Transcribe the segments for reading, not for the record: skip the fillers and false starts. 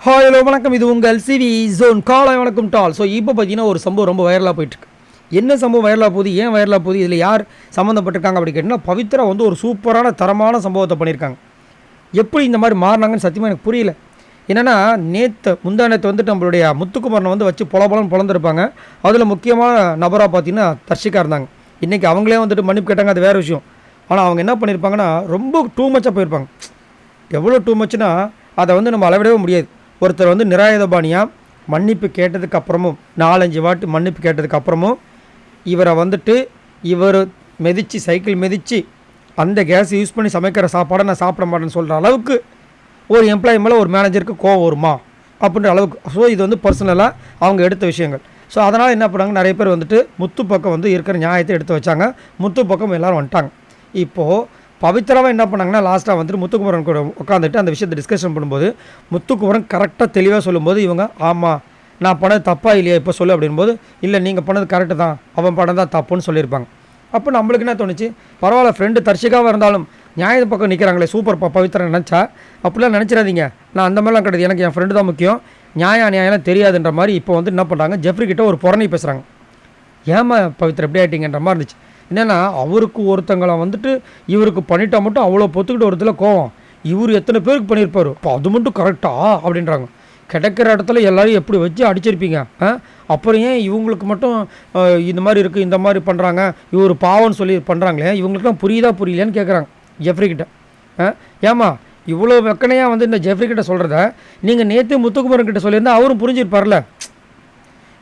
Hi hello வணக்கம். இது உங்கள் சிவி ஜோன் காலை வணக்கம் டால். ஸோ இப்போ பார்த்தீங்கன்னா ஒரு சம்பவம் ரொம்ப வைரலாக போயிட்டுருக்கு. என்ன சம்பவம் வைரலாக போகுது, ஏன் வைரலாக போகுது, இதில் யார் சம்மந்தப்பட்டிருக்காங்க அப்படி கேட்டிங்கன்னா, பவித்ரா வந்து ஒரு சூப்பரான தரமான சம்பவத்தை பண்ணியிருக்காங்க. எப்படி இந்த மாதிரி மாறினாங்கன்னு சத்தியமாக எனக்கு புரியல. என்னென்னா முந்தானத்து வந்துட்டு நம்மளுடைய முத்துக்குமரனை வந்து வச்சு பொலபலன்னு பொழந்திருப்பாங்க. அதில் முக்கியமான நபராக பார்த்தீங்கன்னா தர்ஷிகா இருந்தாங்க. இன்றைக்கி அவங்களே வந்துட்டு மன்னிப்பு கேட்டாங்க, அது வேறு விஷயம். ஆனால் அவங்க என்ன பண்ணியிருப்பாங்கன்னா ரொம்ப டூ மச்சாக போயிருப்பாங்க. எவ்வளோ டூ மச்சுன்னா அதை வந்து நம்ம அளவிடவே முடியாது. ஒருத்தர் வந்து நிராயுதபாணியாக மன்னிப்பு கேட்டதுக்கு அப்புறமும் 4-5 வாட்டி மன்னிப்பு கேட்டதுக்கு அப்புறமும் இவரை வந்துட்டு இவர் மிதித்து சைக்கிள் மிதித்து அந்த கேஸ் யூஸ் பண்ணி சமைக்கிற சாப்பாடை நான் சாப்பிட மாட்டேன்னு சொல்கிற அளவுக்கு ஒரு எம்ப்ளாயி மேலே ஒரு மேனேஜருக்கு கோவம் வருமா அப்படின்ற அளவுக்கு. ஸோ இது வந்து பர்சனலாக அவங்க எடுத்த விஷயங்கள். ஸோ அதனால் என்ன பண்ணாங்க, நிறைய பேர் வந்துட்டு முத்து பக்கம் வந்து இருக்கிற நியாயத்தை எடுத்து வச்சாங்க. முத்து பக்கம் எல்லோரும் வந்துட்டாங்க. இப்போது பவித்ராவை என்ன பண்ணாங்கன்னா லாஸ்ட்டாக வந்துட்டு முத்துக்குமரன் கூட உட்காந்துட்டு அந்த விஷயத்தை டிஸ்கஷன் பண்ணும்போது முத்துக்குமரன் கரெக்டாக தெளிவாக சொல்லும்போது இவங்க ஆமாம் நான் பண்ணது தப்பாக இல்லையா இப்போ சொல்லு அப்படின்போது இல்லை நீங்கள் பண்ணது கரெக்டு தான், அவன் பண்ணது தான் தப்புன்னு சொல்லியிருப்பாங்க. அப்போ நம்மளுக்கு என்ன தோணுச்சு, பரவாயில்ல ஃப்ரெண்டு தர்ஷிகாவாக இருந்தாலும் நியாயத்து பக்கம் நிற்கிறாங்களே சூப்பர் பவித்ரா நினச்சா அப்படிலாம் நினச்சிடாதீங்க. நான் அந்த மாதிரிலாம் கிடையாது, எனக்கு என் ஃப்ரெண்டு தான் முக்கியம், நியாயம்லாம் தெரியாதுன்ற மாதிரி இப்போ வந்து என்ன பண்ணுறாங்க, ஜெஃப்ரி கிட்ட ஒரு புறணி பேசுகிறாங்க. ஏமா பவித்ரா எப்படி ஆகிட்டிங்கன்ற மாதிரி இருந்துச்சு. என்னென்னா அவருக்கு ஒருத்தங்களை வந்துட்டு இவருக்கு பண்ணிட்டா மட்டும் அவ்வளோ பொத்துக்கிட்டு ஒரு இதில் கோவம், இவர் எத்தனை பேருக்கு பண்ணியிருப்பார், இப்போ அது மட்டும் கரெக்டாக அப்படின்றாங்க. கிடைக்கிற இடத்துல எல்லோரும் எப்படி வச்சு அடிச்சிருப்பீங்க, அப்புறம் ஏன் இவங்களுக்கு மட்டும் இந்த மாதிரி இருக்குது இந்த மாதிரி பண்ணுறாங்க, இவர் பாவம்னு சொல்லி பண்ணுறாங்களே, இவங்களுக்குலாம் புரியலையான்னு கேட்குறாங்க ஜெஃப்ரி கிட்ட. ஏமா இவ்வளோ வெக்கனையாக வந்து இந்த ஜெஃப்ரி கிட்ட சொல்கிறத நீங்கள் நேற்று முத்துக்குமரன் கிட்ட சொல்லியிருந்தால் அவரும் புரிஞ்சிருப்பார்ல.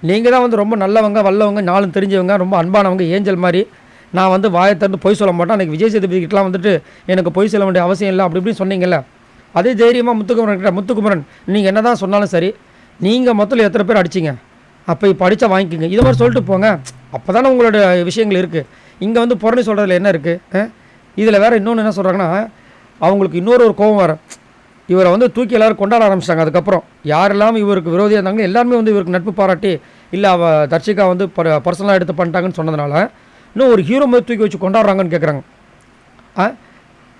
நீங்கள் தான் வந்து ரொம்ப நல்லவங்க வல்லவங்க நாளும் தெரிஞ்சவங்க ரொம்ப அன்பானவங்க ஏஞ்சல் மாதிரி, நான் வந்து வாயை திறந்து பொய் சொல்ல மாட்டேன், அன்றைக்கி விஜய் சேதுபதிக்கிட்டலாம் வந்துட்டு எனக்கு பொய் சொல்ல வேண்டிய அவசியம் இல்லை அப்படி இப்படின்னு சொன்னீங்கல்ல. அதே தைரியமாக முத்துக்குமரன் கிட்ட, முத்துக்குமரன் நீங்கள் என்ன தான் சொன்னாலும் சரி, நீங்கள் மொத்தத்தில் எத்தனை பேர் அடிச்சிங்க, அப்போ இப்போ அடித்தா வாங்கிக்கோங்க, இது மாதிரி சொல்லிட்டு போங்க. அப்போ தானே உங்களோட விஷயங்கள் இருக்குது. இங்கே வந்து புறணி சொல்கிறதுல என்ன இருக்குது. இதில் வேறு இன்னொன்று என்ன சொல்கிறாங்கன்னா, அவங்களுக்கு இன்னொரு கோபம் வர, இவரை வந்து தூக்கி எல்லோரும் கொண்டாட ஆரம்பிச்சிட்டாங்க. அதுக்கப்புறம் யாரெல்லாம் இவருக்கு விரோதியாக இருந்தாங்க எல்லாருமே வந்து இவருக்கு நட்பு பாராட்டி இல்லை தர்ஷிகா வந்து பர்சனலாக எடுத்து பண்ணிட்டாங்கன்னு சொன்னதுனால இன்னும் ஒரு ஹீரோ மாதிரி தூக்கி வச்சு கொண்டாடுறாங்கன்னு கேட்குறாங்க.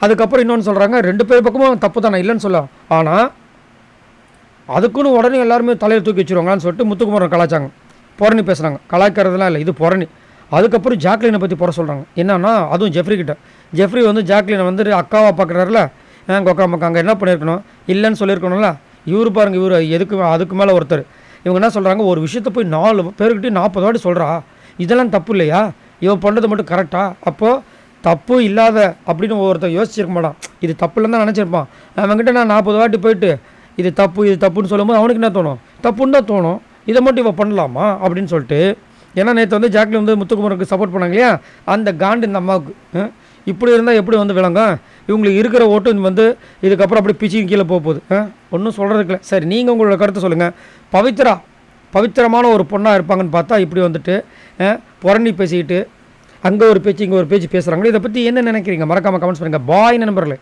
அதுக்கப்புறம் இன்னொன்று சொல்கிறாங்க, 2 பேர் பக்கமும் தப்பு தானே இல்லைன்னு சொல்ல, ஆனால் அதுக்குன்னு உடனே எல்லாருமே தலையில் தூக்கி வச்சுருவாங்கன்னு சொல்லிட்டு முத்துக்குமரன் கலாச்சாங்க. புறணி பேசுகிறாங்க, கலாய்க்கிறதுலாம் இல்லை, இது புறணி. அதுக்கப்புறம் ஜாக்லினை பற்றி புற சொல்கிறாங்க. என்னன்னா அதுவும் ஜெஃப்ரி கிட்ட. ஜெஃப்ரி வந்து ஜாக்லினை வந்துட்டு அக்காவாக பார்க்குறாருல, கொக்கா மக்கா அங்கே என்ன பண்ணியிருக்கணும், இல்லைன்னு சொல்லியிருக்கணும்ல. இவர் பாருங்கள், இவர் அதுக்கு மேலே ஒருத்தர். இவங்க என்ன சொல்கிறாங்க, ஒரு விஷயத்தை போய் 4 பேர்கிட்டையும் 40 வாட்டி சொல்கிறா, இதெல்லாம் தப்பு இல்லையா, இவன் பண்ணுறது மட்டும் கரெக்டாக, அப்போது தப்பு இல்லாத அப்படின்னு ஒருத்தர் யோசிச்சிருக்க மாட்டான், இது தப்பு இல்லைன்னு தான் நினச்சிருப்பான். அவன்கிட்ட நான் 40 வாட்டி போயிட்டு இது தப்புன்னு சொல்லும்போது அவனுக்கு என்ன தோணும், தப்புன்னு தான் தோணும், இதை மட்டும் இவன் பண்ணலாமா அப்படின்னு சொல்லிட்டு. ஏன்னா நேற்று வந்து ஜாக்லின் வந்து முத்துக்குமரனுக்கு சப்போர்ட் பண்ணாங்க இல்லையா, அந்த காண்டு இந்த அம்மாவுக்கு. இப்படி இருந்தால் எப்படி வந்து விளங்கும், இவங்களுக்கு இருக்கிற ஓட்டு வந்து இதுக்கப்புறம் அப்படி பிச்சு கீழே போகுது. ஒன்றும் சொல்கிறதுக்கு இல்லை. சரி, நீங்கள் உங்களோட கருத்தை சொல்லுங்கள். பவித்திரமான ஒரு பொண்ணாக இருப்பாங்கன்னு பார்த்தா இப்படி வந்துட்டு புறணி பேசிக்கிட்டு அங்கே ஒரு பேச்சு இங்கே ஒரு பேச்சு பேசுகிறாங்களே, இதை பற்றி என்ன நினைக்கிறீங்க? மறக்காமல் கமெண்ட்ஸ் பண்ணுங்கள். பாய் நண்பர்களே.